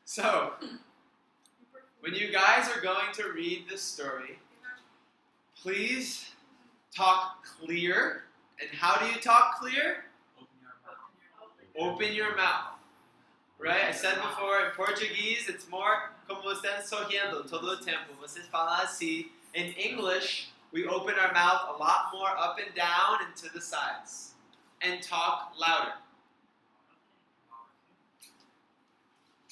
So, when you guys are going to read this story, please talk clear. And how do you talk clear? Open your mouth. Right? I said before, in Portuguese, it's more como están sorriendo todo o tempo. Vocês falam assim. In English, we open our mouth a lot more up and down and to the sides. And talk louder.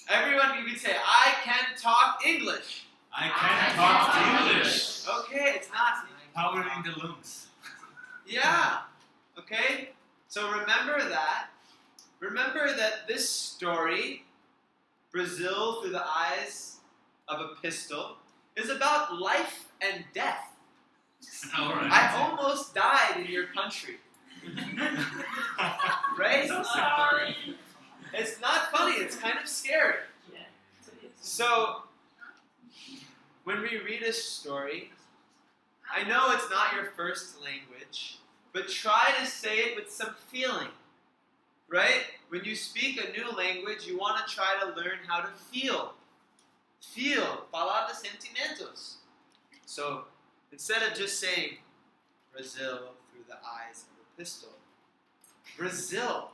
Everyone, you can say, I can talk English. I can talk English. Okay, it's not. Powering the lungs. Yeah. Okay? So remember that. Remember that this story, Brazil through the eyes of a pistol, is about life and death. All right. I almost died in your country. Right? So sorry. It's not funny, it's kind of scary. So, when we read a story, I know it's not your first language, but try to say it with some feeling. Right? When you speak a new language, you want to try to learn how to feel. Feel. Falar de sentimentos. So, instead of just saying Brazil through the eyes of a pistol, Brazil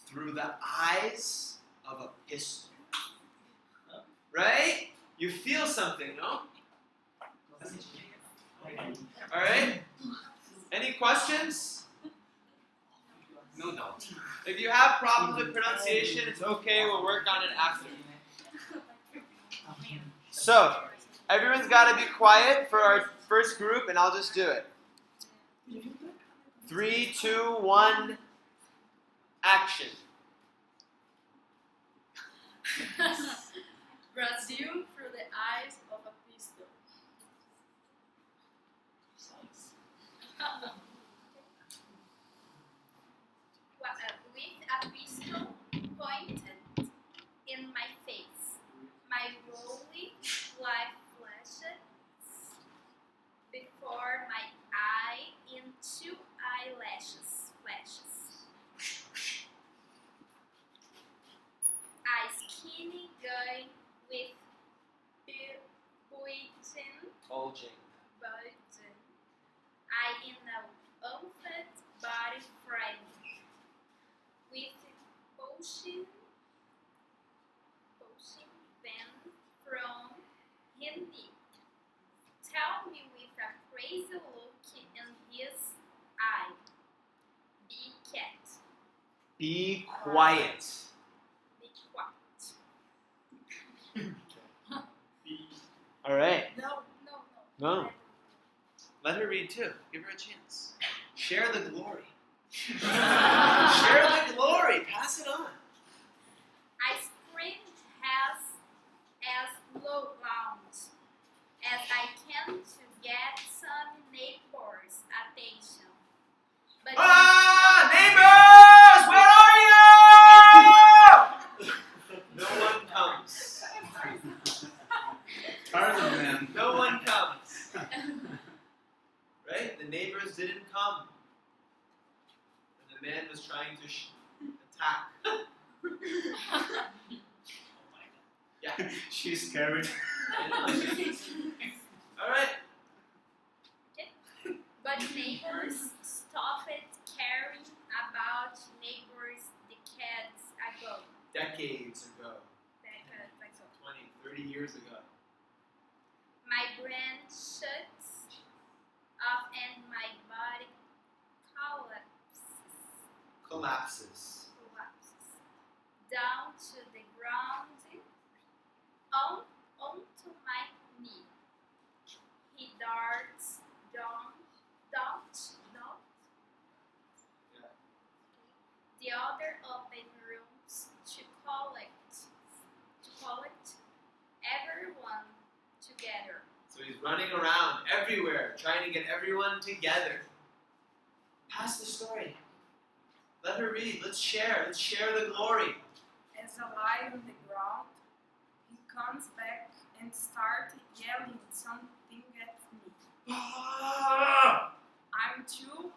through the eyes of a pistol. Right? You feel something, no? Alright? Any questions? No doubt. If you have problems with pronunciation, it's okay, we'll work on it after. So, everyone's got to be quiet for our first group, and I'll just do it. 3, 2, 1, action. Brazil through the eyes of a pistol. With a pistol pointed in my face, my rolling light flashed before my eye in 2 eyelashes flashes. A skinny guy with Bulging. eye in a unfit body frame with pushing them from his knee. Tell me with a crazy look in his eye. Be quiet. Be quiet. Be quiet. All right. No. No. Let her read too. Give her a chance. Share the glory. Share the glory. Pass it on. I screamed as loud as I can to get some neighbors' attention. But Neighbors! Where are you? No one comes. Tarzan. No one comes. Right? The neighbors didn't come. And the man was trying to attack. Yeah. She's scared. Alright. But neighbors stopped caring about neighbors Decades ago. 20, 30 years ago. My brain shuts off and my body collapses down to the ground onto my knee. He darts down the other open rooms to collect everyone together. So he's running around everywhere, trying to get everyone together. Pass the story. Let her read. Let's share the glory. As I lie on the ground, he comes back and starts yelling something at me. Ah! I'm too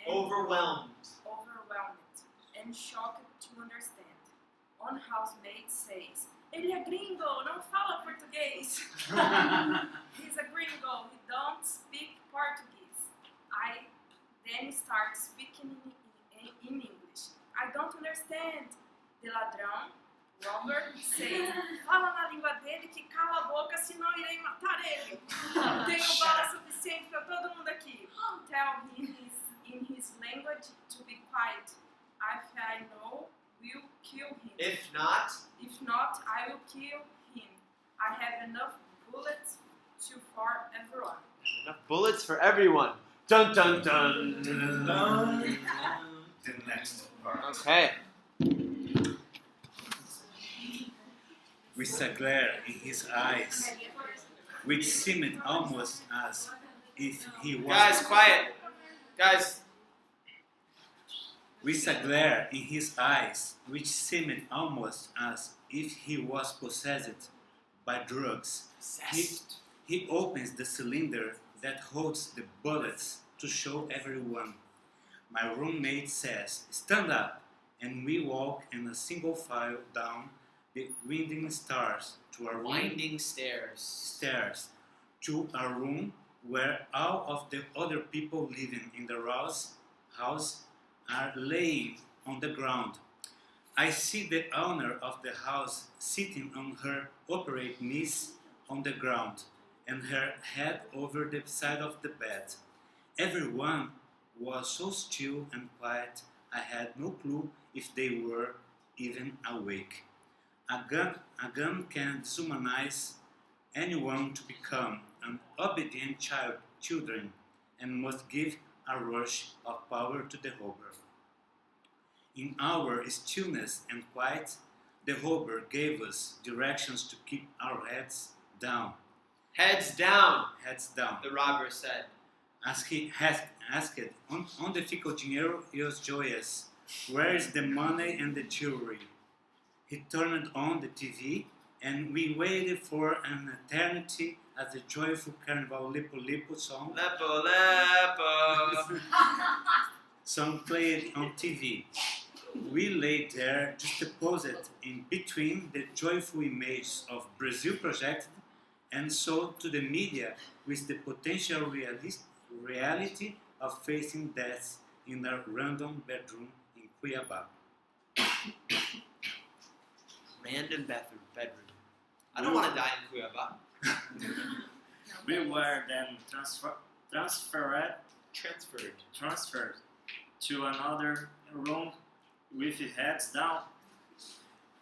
Overwhelmed. overwhelmed and shocked to understand. One housemate says, ele é gringo, não fala português. He's a gringo, he don't speak Portuguese. I then start speaking in English. I don't understand. The ladrão, robber, says, fala na língua dele que cala a boca, senão irei matar ele. Tenho bala suficiente para todo mundo aqui. Tell him in his language to be quiet. If I know, will kill him. If not, I will kill him. I have enough bullets for everyone. enough bullets for everyone. Dun dun dun. The next part. Okay. With a glare in his eyes, which seemed almost as if he was. Guys, quiet. Guys, With a glare in his eyes, which seemed almost as if he was possessed by drugs, he opens the cylinder that holds the bullets to show everyone. My roommate says, "Stand up," and we walk in a single file down the winding stairs to a room. winding stairs. Stairs to a room where all of the other people living in the house are laying on the ground. I see the owner of the house sitting on her upright knees on the ground and her head over the side of the bed. Everyone was so still and quiet, I had no clue if they were even awake. A gun can dehumanize anyone to become an obedient children and must give a rush of power to the robber. In our stillness and quiet, the robber gave us directions to keep our heads down. Heads down, Heads down. the robber said. As he asked, onde fica o dinheiro e as joias? Where is the money and the jewelry? He turned on the TV and we waited for an eternity as the joyful carnival Lipo Lipo song played on TV. We lay there juxtaposed in between the joyful images of Brazil projected and sold to the media with the potential reality of facing death in a random bedroom in Cuiabá. Random bedroom. I don't want to die in Cuiabá. We were then transferred to another room with heads down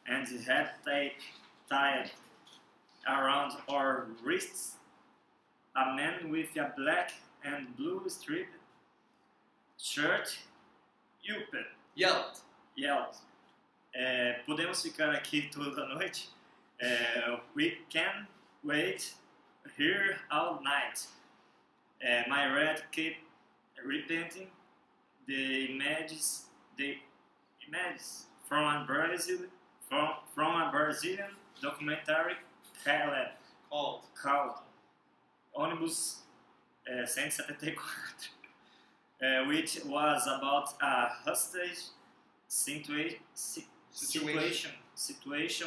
and head tape tied around our wrists. A man with a black and blue striped shirt Yelled. yelled, podemos ficar aqui toda noite? We can wait here all night. My red kept repeating the images from a Brazilian documentary called Ônibus 174, which was about a hostage situation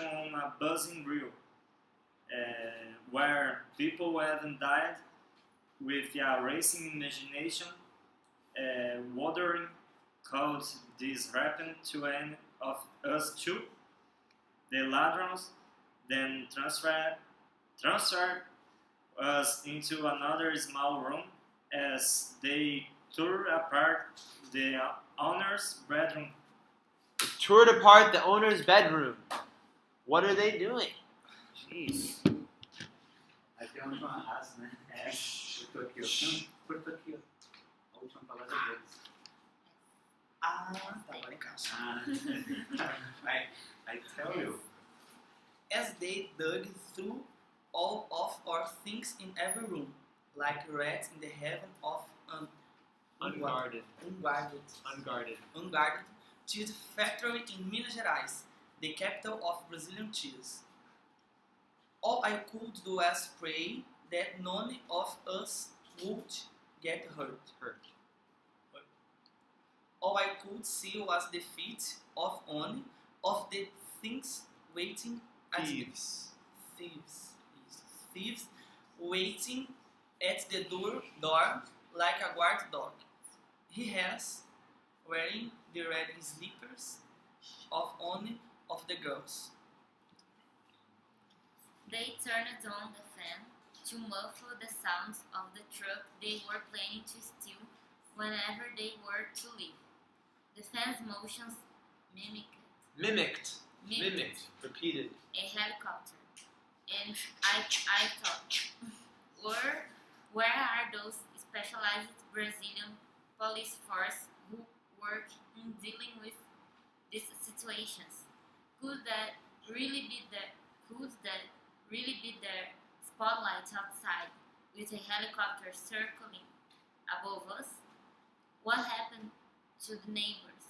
on a buzzing wheel, where people haven't died with a racing imagination, wondering could this happen to any of us too? The ladrons then transferred us into another small room as they tore apart the owner's bedroom. Toured apart the owner's bedroom. What are they doing? Jeez. Aí tem a última raça, né? Eu tô aqui, ó. Curto aqui, ó. A última palavra deles. Tá em caixa. I tell you. As they dug through all of our things in every room, like rats in the heaven of an Unguarded. unguarded cheese factory in Minas Gerais, the capital of Brazilian cheese. All I could do was pray that none of us would get hurt. All I could see was the feet of one of the things waiting at Thieves. thieves waiting at the door like a guard dog. He has wearing the red slippers of one of the girls. They turned on the fan to muffle the sounds of the truck they were planning to steal whenever they were to leave. The fan's motions mimicked Repeated. a helicopter. And I thought, where are those specialized Brazilian police force who work in dealing with these situations? Could that really be their spotlight outside with a helicopter circling above us? What happened to the neighbors?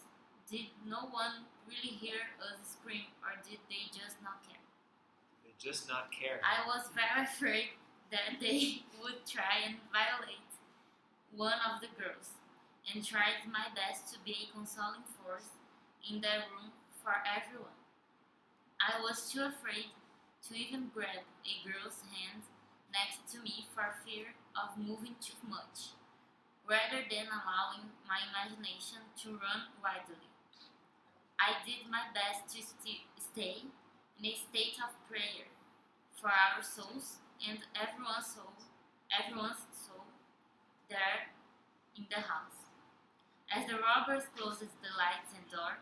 Did no one really hear us scream, or did they just not care? They just not care. I was very afraid that they would try and violate one of the girls, and tried my best to be a consoling force in that room for everyone. I was too afraid to even grab a girl's hand next to me for fear of moving too much, rather than allowing my imagination to run wildly. I did my best to stay in a state of prayer for our souls and everyone's soul there in the house. As the robbers closed the lights and door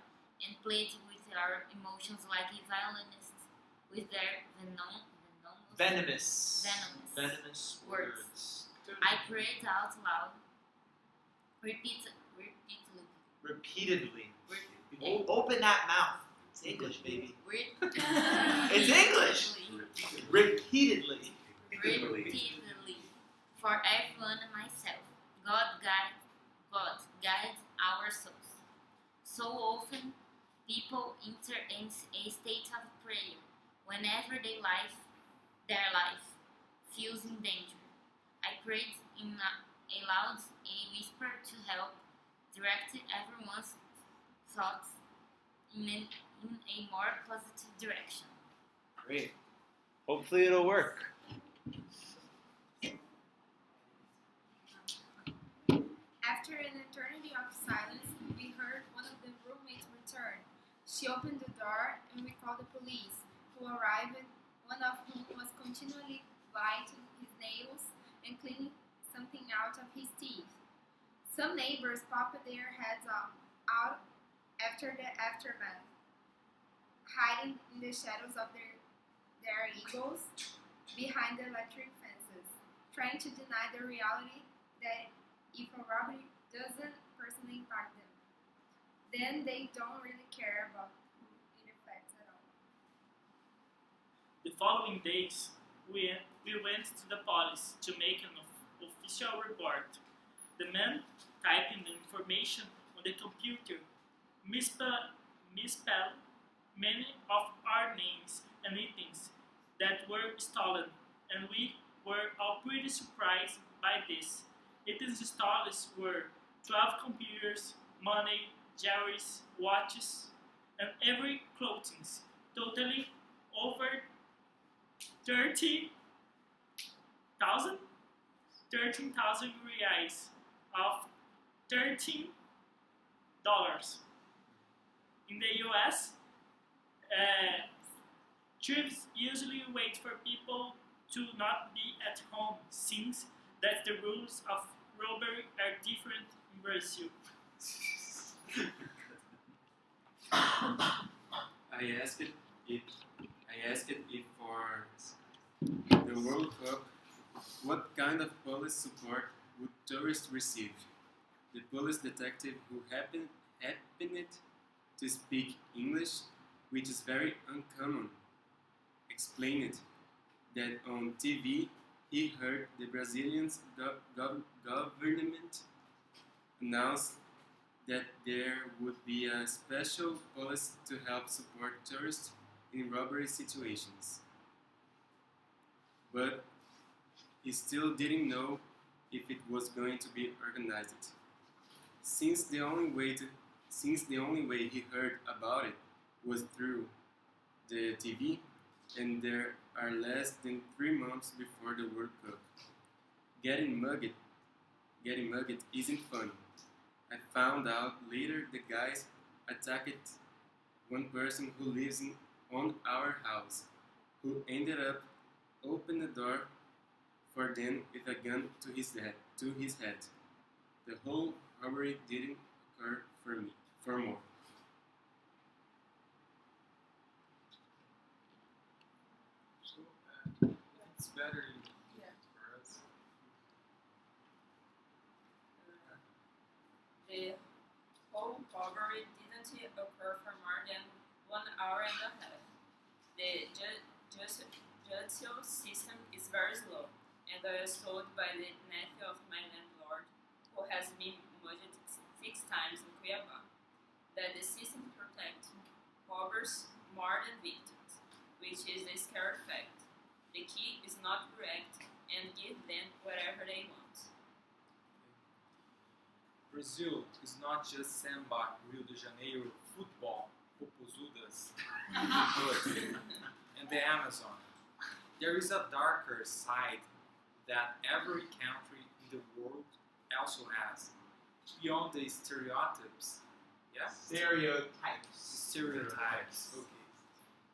and played with our emotions like a violinist with their Venomous words. words. I prayed out loud, repeatedly. Open that mouth. It's English, baby. It's It's English. Repeatedly. Repeatedly, for everyone and myself. God guide our souls. So often, people enter in a state of prayer whenever their life feels in danger. I prayed in a loud whisper to help direct everyone's thoughts in a more positive direction. Great. Hopefully it'll work. After an eternity of silence, we heard one of the roommates return. She opened the door and we called the police, who arrived, one of whom was continually biting his nails and cleaning something out of his teeth. Some neighbors popped their heads out after the aftermath, hiding in the shadows of their egos behind the electric fences, trying to deny the reality that if a robbery doesn't personally impact them, then they don't really care about who it affects at all. The following days, we went to the police to make an official report. The man typing the information on the computer misspelled many of our names and items that were stolen, and we were all pretty surprised by this. Items stolen were 12 computers, money, jewelries, watches, and every clothing, totally over 13,000 reais of $13. In the US, thieves usually wait for people to not be at home, since that the rules of robbery are different in Brazil. I asked if for the World Cup, what kind of police support would tourists receive? The police detective, who happened to speak English, which is very uncommon, explained that on TV he heard the Brazilian government announce that there would be a special police to help support tourists in robbery situations. But he still didn't know if it was going to be organized, since the only way he heard about it was through the TV, and there are less than 3 months before the World Cup. Getting mugged isn't funny. I found out later the guys attacked one person who lives on our house, who ended up opening the door for them with a gun to his head. The whole robbery didn't occur for more. So it's better Yeah. for us. The whole robbery didn't occur for more than 1 hour and a half. The judicial system is very slow, and I was told by the nephew of my landlord, who has been mugged 6 times in Cuiabá, that the system protects robbers more than victims, which is a scary fact. The key is not react and give them whatever they want. Brazil is not just samba, Rio de Janeiro, football, popozudas, and the Amazon. There is a darker side that every country in the world also has. Beyond the stereotypes, yeah? Stereotypes. Okay.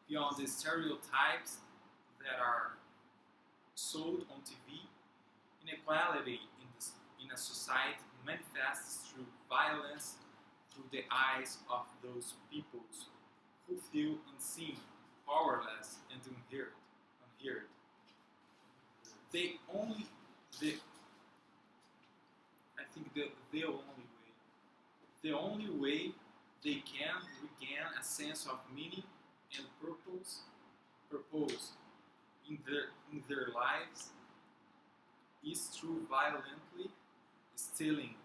Beyond the stereotypes that are sold on TV, inequality in a society manifests through violence through the eyes of those peoples who feel unseen, powerless, and unheard. They only, I think the only way they can regain a sense of meaning and purpose in their lives is through violently stealing